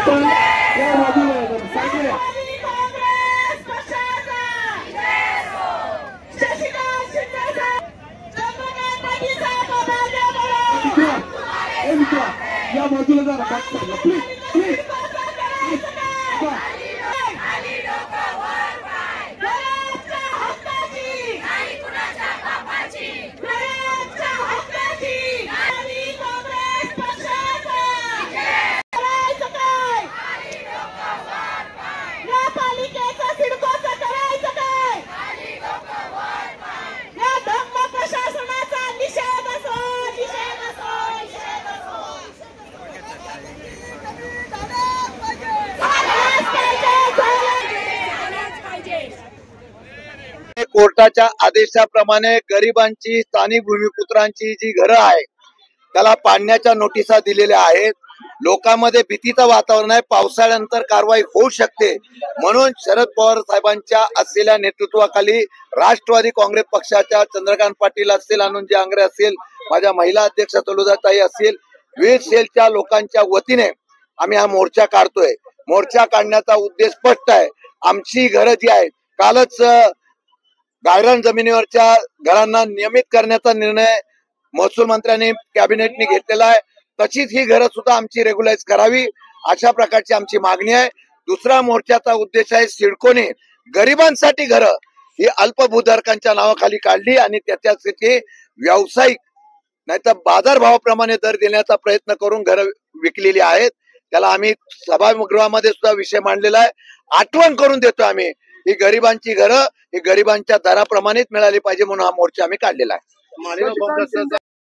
आपण या बाजूला सांगूया या बाजूला जरा प्लीज प्लीज कोर्टाच्या आदेशाप्रमाणे गरिबांची स्थानिक भूमिपुत्रांची जी घरं आहेत त्याला पाडण्याच्या नोटिसा दिलेल्या आहेत. लोकांमध्ये भीतीचं वातावरण आहे. पावसाळ्यानंतर कारवाई होऊ शकते म्हणून शरद पवार साहेबांच्या असलेल्या नेतृत्वाखाली राष्ट्रवादी काँग्रेस पक्षाच्या चंद्रकांत पाटील असतील, अनुजजी आंग्रे असतील, माझ्या महिला अध्यक्ष तनुजाताई असतील, विविध सेलच्या लोकांच्या वतीने आम्ही हा मोर्चा काढतोय. मोर्चा काढण्याचा उद्देश स्पष्ट आहे. आमची घरं जी आहेत, कालच गायरान जमिनीवरच्या घरांना नियमित करण्याचा निर्णय महसूल मंत्र्यांनी कॅबिनेटने घेतलेला आहे. तशीच ही घरं सुद्धा आमची रेग्युलाइज करावी अशा प्रकारची आमची मागणी आहे. दुसरा मोर्चाचा उद्देश आहे सिडकोने गरिबांसाठी घरं ही अल्पभूधारकांच्या नावाखाली काढली आणि त्याच्यासाठी व्यावसायिक नाहीतर बाजारभावाप्रमाणे दर देण्याचा प्रयत्न करून घरं विकलेली आहेत. त्याला आम्ही सभागृहामध्ये सुद्धा विषय मांडलेला आहे. आठवण करून देतो आम्ही ही गरिबांची घरं ही गरिबांच्या दराप्रमाणेच मिळाली पाहिजे म्हणून हा मोर्चा आम्ही काढलेला आहे.